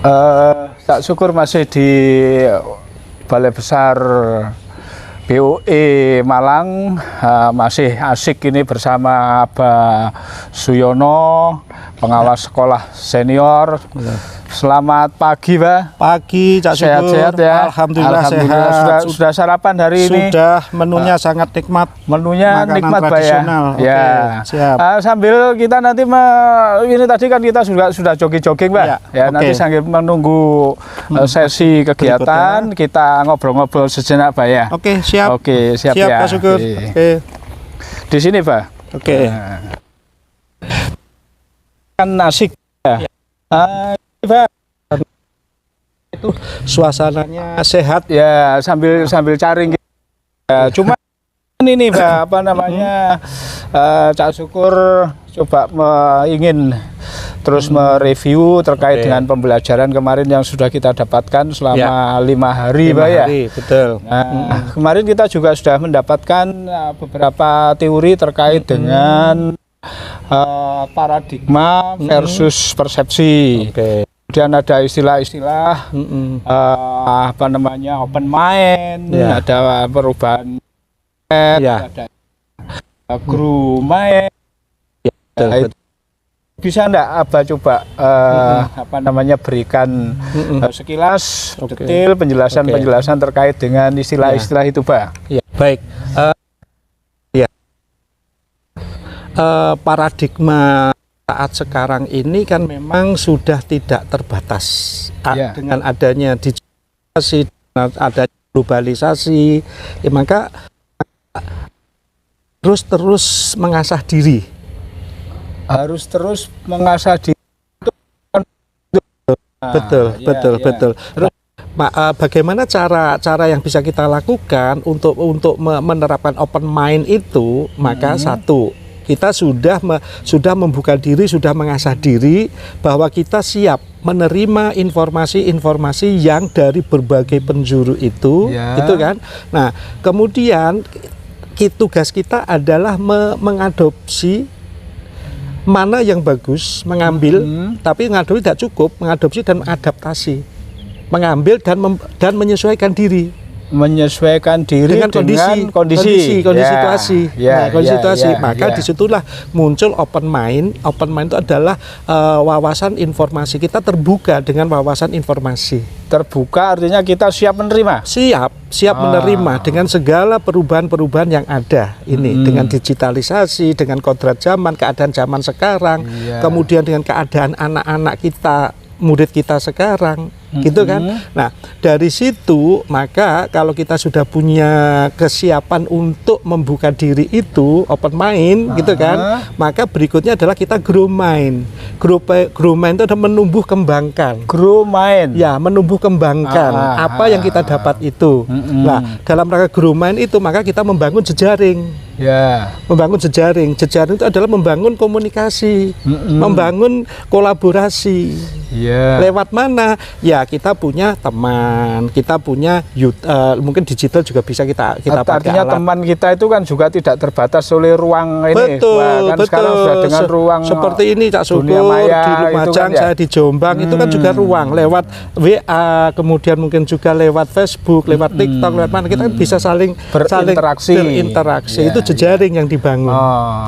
Tak syukur masih di Balai Besar BUI Malang, masih asik ini bersama Abah Suyono, pengawas sekolah senior. Selamat pagi, Pak. Pagi, Cak Syukur. Sehat-sehat ya. Alhamdulillah sehat. Sudah sarapan hari ini? Sudah, menunya sangat nikmat. Menunya makanan nikmat, Pak ya. tradisional. Ya. Oke, siap. Sambil kita nanti ini tadi kan kita sudah jogging-jogging, Pak. Ya, nanti sambil menunggu sesi kegiatan, kita ngobrol-ngobrol sejenak, Pak ya. Oke, siap. Oke, siap ya. Pak Syukur. Oke. Di sini, Pak. Oke. Kan asik ya. Pak, itu suasananya sehat ya, sambil cari ya, cuma ini Pak, apa namanya, Cak Syukur coba ingin terus mereview terkait dengan pembelajaran kemarin yang sudah kita dapatkan selama 5 hari, Pak ya. Betul. Nah, kemarin kita juga sudah mendapatkan beberapa teori terkait dengan paradigma versus persepsi. Kemudian ada istilah-istilah apa namanya, open mind, ada perubahan, ada grow mind. Bisa enggak Abah coba apa namanya, berikan sekilas detail penjelasan terkait dengan istilah-istilah itu, Pak? Ya, baik. Paradigma saat sekarang ini kan memang sudah tidak terbatas dengan adanya digitalisasi, ada globalisasi, ya maka terus mengasah diri. Harus terus mengasah diri. Betul. Terus bagaimana cara yang bisa kita lakukan untuk menerapkan open mind itu? Maka satu, kita sudah membuka diri, sudah mengasah diri bahwa kita siap menerima informasi-informasi yang dari berbagai penjuru itu kan. Nah, kemudian tugas kita adalah mengadopsi mana yang bagus, mengambil, tapi mengadopsi tidak cukup, mengadopsi dan mengadaptasi, mengambil dan menyesuaikan diri. Menyesuaikan diri dengan kondisi situasi. Maka disitulah muncul open mind. Open mind itu adalah wawasan informasi. Kita terbuka dengan wawasan informasi. Terbuka artinya kita siap menerima. Siap menerima dengan segala perubahan-perubahan yang ada ini, dengan digitalisasi, dengan kodrat zaman, keadaan zaman sekarang, kemudian dengan keadaan anak-anak kita, murid kita sekarang, gitu kan. Nah, dari situ maka kalau kita sudah punya kesiapan untuk membuka diri itu, open mind, gitu kan, maka berikutnya adalah kita grow mind. Grow mind itu adalah menumbuh kembangkan. Grow mind. Ya, menumbuh kembangkan apa yang kita dapat itu. Nah, dalam rangka grow mind itu maka kita membangun jejaring. Membangun jejaring. Jejaring itu adalah membangun komunikasi, membangun kolaborasi. Lewat mana? Ya, kita punya teman, kita punya mungkin digital juga bisa kita pakai. Artinya teman kita itu kan juga tidak terbatas oleh ruang ini. Betul. Sekarang sudah dengan ruang seperti ini, Cak Syukur, di Lumajang, saya di Jombang, itu kan juga ruang lewat WA, kemudian mungkin juga lewat Facebook, lewat TikTok, lewat mana kita kan bisa saling berinteraksi. Itu jejaring yang dibangun.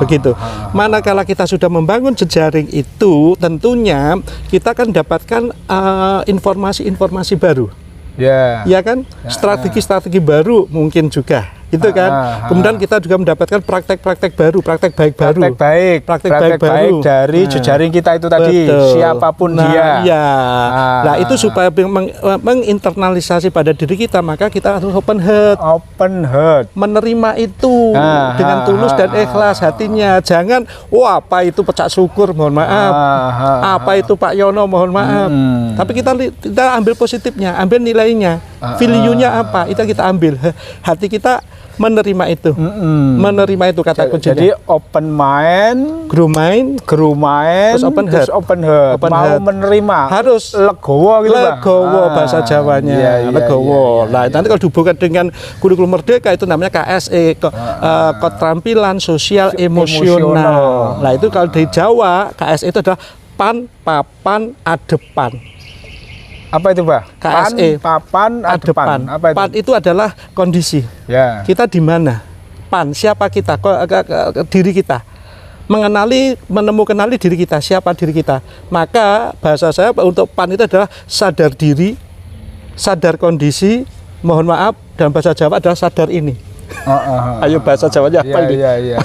Begitu. Manakala kita sudah membangun jejaring itu, tentunya kita akan dapatkan informasi baru, ya kan, strategi baru mungkin juga, gitu kan. Kemudian kita juga mendapatkan praktek-praktek baru, praktek baik baru dari jejaring kita itu tadi. Siapapun dia. Nah, itu supaya menginternalisasi pada diri kita, maka kita harus open heart, menerima itu dengan tulus dan ikhlas hatinya. Jangan, apa itu Cak Syukur, mohon maaf, apa itu Pak Yono, mohon maaf. Tapi kita ambil positifnya, ambil nilainya, value-nya apa, itu kita ambil. Hati kita menerima itu, kata kuncinya. Jadi open mind, grow mind, terus open heart. Mau menerima, harus legowo gitu, legowo bahasa Jawanya, legowo. Nah, nanti kalau dihubungkan dengan kurikulum merdeka itu namanya KSE, keterampilan sosial emosional. Nah, itu kalau di Jawa KSE itu adalah pan, papan, adepan. Apa itu, Pak? KSE. Papan, adepan. Apa itu? Pan itu adalah kondisi. Ya. Kita di mana? Pan, siapa kita? Diri kita. Menemukan diri kita, siapa diri kita. Maka bahasa saya untuk pan itu adalah sadar diri, sadar kondisi, mohon maaf, dan bahasa Jawa adalah sadar ini. Ayo bahasa Jawanya apa ini? Iya.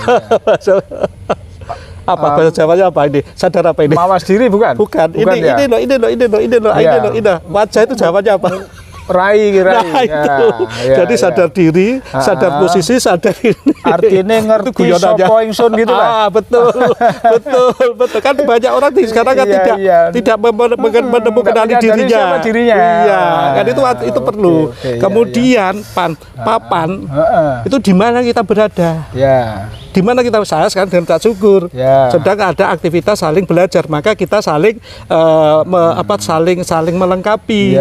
Apa bahasa Jawanya apa ini? Sadar apa ini? Mawas diri bukan? Bukan. Bukan, Ini wajah itu Jawanya apa? Rai. Nah, itu. Jadi sadar diri, sadar posisi, sadar ini. Artinya ngerti sapa ingsun gitu, Pak. Betul. Kan banyak orang sekarang kan tidak menemukan dirinya. Iya, kan itu perlu. Kemudian papan itu di mana kita berada? Ya. Di mana saya sekarang dengan Cak Syukur sedang ada aktivitas saling belajar, maka kita saling saling melengkapi,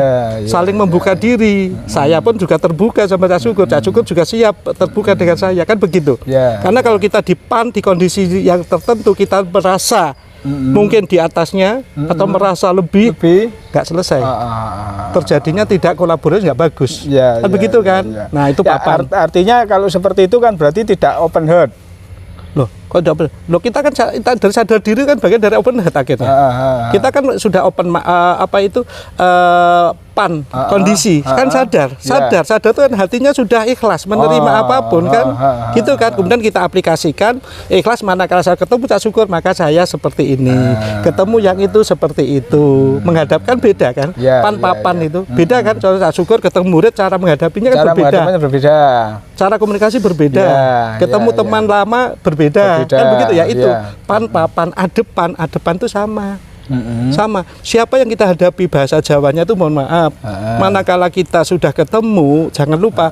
saling membuka diri. Saya pun juga terbuka sama Cak Syukur juga siap terbuka dengan saya, kan begitu. Karena kalau kita di kondisi yang tertentu, kita merasa mungkin di atasnya atau merasa lebih nggak selesai. Terjadinya tidak kolaborasi, nggak bagus. Kan begitu kan? Nah itu papan. Artinya kalau seperti itu kan berarti tidak open heart. Loh, kok double? Loh, kita kan dari sadar diri kan bagian dari open heart akhirnya. Kita kan sudah open pan kondisi kan sadar itu kan hatinya sudah ikhlas menerima apapun kan gitu kan. Kemudian kita aplikasikan ikhlas, manakala saya ketemu Cak Syukur maka saya seperti ini, ketemu yang itu seperti itu, menghadapkan beda kan. Papan itu beda kan. Kalau Cak Syukur ketemu murid cara menghadapinya kan berbeda, cara komunikasi berbeda, ketemu teman lama berbeda kan begitu ya. Itu papan adepan itu sama. Siapa yang kita hadapi, bahasa Jawanya itu mohon maaf. Manakala kita sudah ketemu, jangan lupa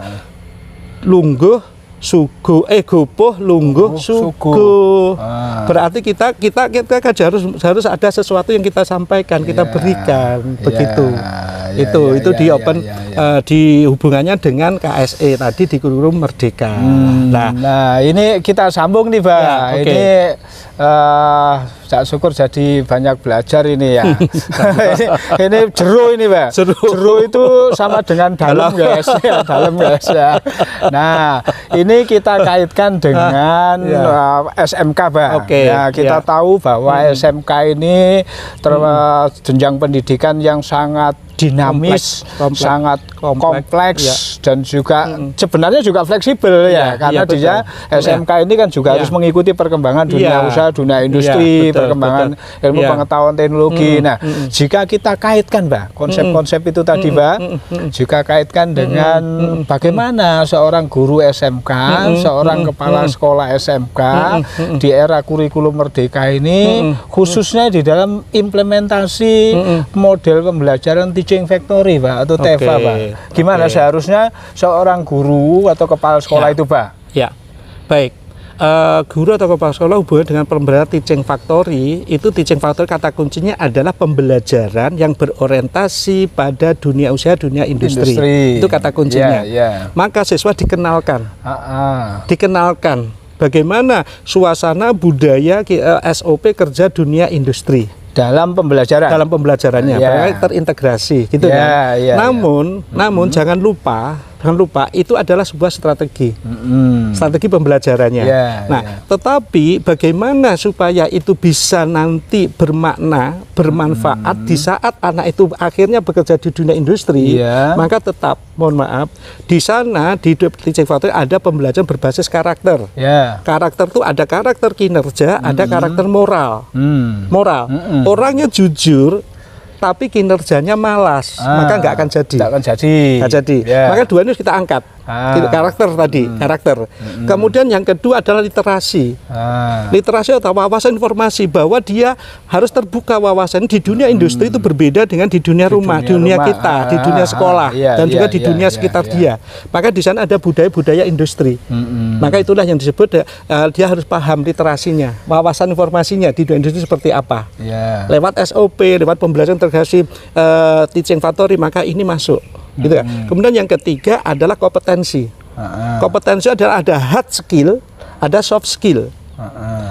lungguh suguh gopoh lungguh suguh. Berarti kita harus ada sesuatu yang kita sampaikan, kita berikan begitu. Itu di open di hubungannya dengan KSE tadi di kurikulum Merdeka. Nah, ini kita sambung nih, Pak. Ini Cak Syukur jadi banyak belajar ini ya. ini jero ini, Pak. Jero itu sama dengan dalam, guys. Dalam, guys ya. Nah, ini kita kaitkan dengan SMK, Pak. Kita tahu bahwa SMK ini jenjang pendidikan yang sangat dinamis, sangat kompleks dan juga sebenarnya juga fleksibel karena dia SMK ini kan juga harus mengikuti perkembangan dunia usaha, dunia industri, perkembangan ilmu pengetahuan teknologi. Nah, jika kita kaitkan, Pak, konsep-konsep itu tadi, Pak, jika kaitkan dengan bagaimana seorang guru SMK, seorang kepala sekolah SMK di era kurikulum Merdeka ini, khususnya di dalam implementasi model pembelajaran teaching factory, Pak, atau TEFA, Pak. Gimana seharusnya seorang guru atau kepala sekolah itu, Pak? Ya, baik. Guru atau kepala sekolah hubungan dengan pembelajaran teaching factory, itu teaching factory kata kuncinya adalah pembelajaran yang berorientasi pada dunia usaha, dunia industri. Itu kata kuncinya. Maka siswa dikenalkan. Dikenalkan bagaimana suasana budaya SOP kerja dunia industri. Dalam pembelajarannya, terintegrasi gitu kan. Namun jangan lupa itu adalah sebuah strategi pembelajarannya. Tetapi bagaimana supaya itu bisa nanti bermanfaat di saat anak itu akhirnya bekerja di dunia industri, maka tetap mohon maaf di sana di teaching factory ada pembelajaran berbasis karakter. Karakter itu ada karakter kinerja, ada karakter moral. Orangnya jujur tapi kinerjanya malas, maka nggak akan jadi. Maka dua ini harus kita angkat. Karakter tadi, Kemudian yang kedua adalah literasi. Literasi atau wawasan informasi, bahwa dia harus terbuka wawasan di dunia industri itu berbeda dengan di dunia rumah, dunia kita, di dunia sekolah, dan juga di dunia sekitar dia. Maka di sana ada budaya-budaya industri. Maka itulah yang disebut dia harus paham literasinya, wawasan informasinya di dunia industri seperti apa. Lewat SOP, lewat pembelajaran integrasi teaching factory, maka ini masuk. Gitu kan. Kemudian yang ketiga adalah kompetensi. Kompetensi adalah ada hard skill, ada soft skill.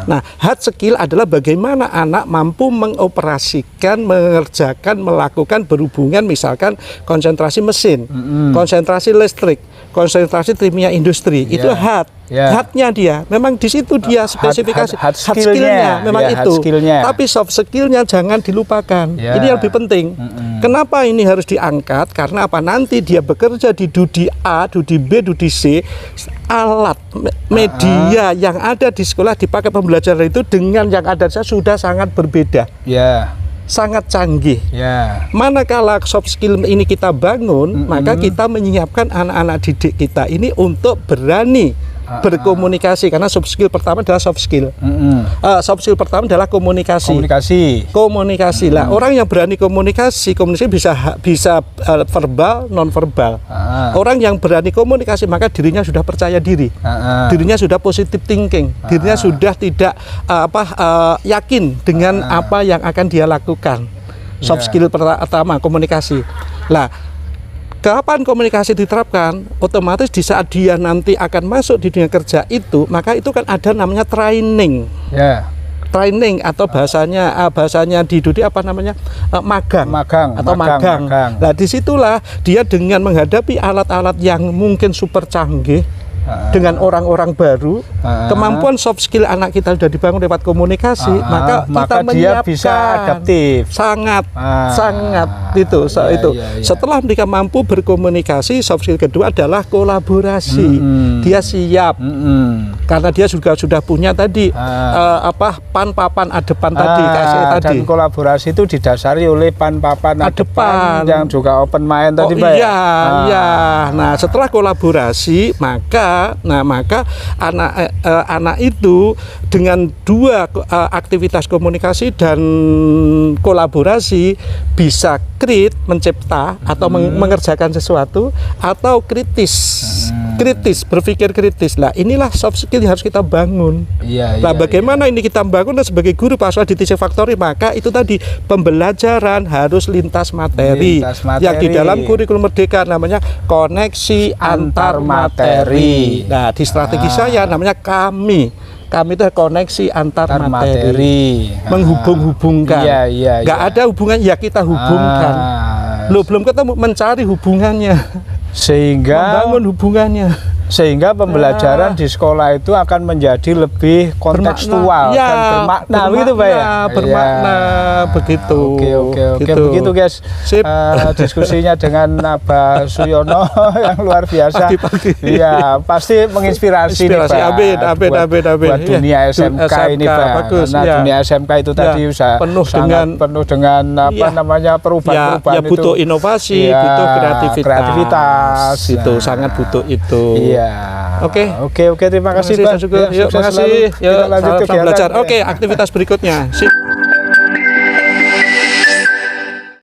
Nah, hard skill adalah bagaimana anak mampu mengoperasikan, mengerjakan, melakukan berhubungan misalkan konsentrasi mesin, konsentrasi listrik, konsentrasi kimia industri. Itu hard. Hardnya dia, memang di situ dia spesifikasi hard skillnya, memang itu. Tapi soft skillnya jangan dilupakan. Ini yang lebih penting. Kenapa ini harus diangkat? Karena apa? Nanti dia bekerja di Dudi A, Dudi B, Dudi C, alat media yang ada di sekolah dipakai pembelajaran itu dengan yang ada sudah sangat berbeda. Sangat canggih. Manakala soft skill ini kita bangun, maka kita menyiapkan anak-anak didik kita ini untuk berani berkomunikasi, karena soft skill pertama adalah soft skill. Soft skill pertama adalah komunikasi. Komunikasi lah. Orang yang berani komunikasi bisa verbal, non verbal. Orang yang berani komunikasi maka dirinya sudah percaya diri, dirinya sudah positive thinking, dirinya sudah tidak yakin dengan apa yang akan dia lakukan. Soft skill pertama komunikasi. Lah, kapan komunikasi diterapkan? Otomatis di saat dia nanti akan masuk di dunia kerja itu, maka itu kan ada namanya training. Training atau bahasanya di Dudi apa namanya? Magang. Nah, disitulah dia dengan menghadapi alat-alat yang mungkin super canggih, dengan orang-orang baru, kemampuan soft skill anak kita sudah dibangun lewat komunikasi, maka kita menyiapkan, dia bisa adaptif. Sangat itu. Setelah mereka mampu berkomunikasi, soft skill kedua adalah kolaborasi. Dia siap, karena dia juga sudah punya tadi pan-papan adepan tadi, dan kolaborasi itu didasari oleh pan-papan adepan yang juga open mind tadi, Pak. Nah, setelah kolaborasi, maka anak itu dengan dua aktivitas komunikasi dan kolaborasi bisa mencipta atau mengerjakan sesuatu, atau kritis, berpikir kritis. Lah, inilah soft skill yang harus kita bangun. Bagaimana ini kita bangun? Dan sebagai guru Pak Aswad di Teaching Factory, maka itu tadi pembelajaran harus lintas materi. Yang di dalam kurikulum Merdeka namanya koneksi antar materi. Nah, di strategi saya namanya kami itu koneksi antar materi. Menghubung-hubungkan. Nggak ada hubungan, ya kita hubungkan. Belum ketemu, mencari hubungannya, sehingga membangun hubungannya, sehingga pembelajaran di sekolah itu akan menjadi lebih kontekstual dan bermakna, begitu Pak ya? Bermakna, begitu. Oke, begitu guys. Diskusinya dengan Abah Suyono yang luar biasa. Pasti menginspirasi nih, Pak. Buat dunia SMK ini, Pak. Karena dunia SMK itu tadi penuh dengan perubahan-perubahan itu. Butuh inovasi, butuh kreativitas. Itu sangat butuh itu. Oke, terima kasih Pak. Terima kasih. Yuk, kita lanjut kegiatan. Oke, aktivitas berikutnya.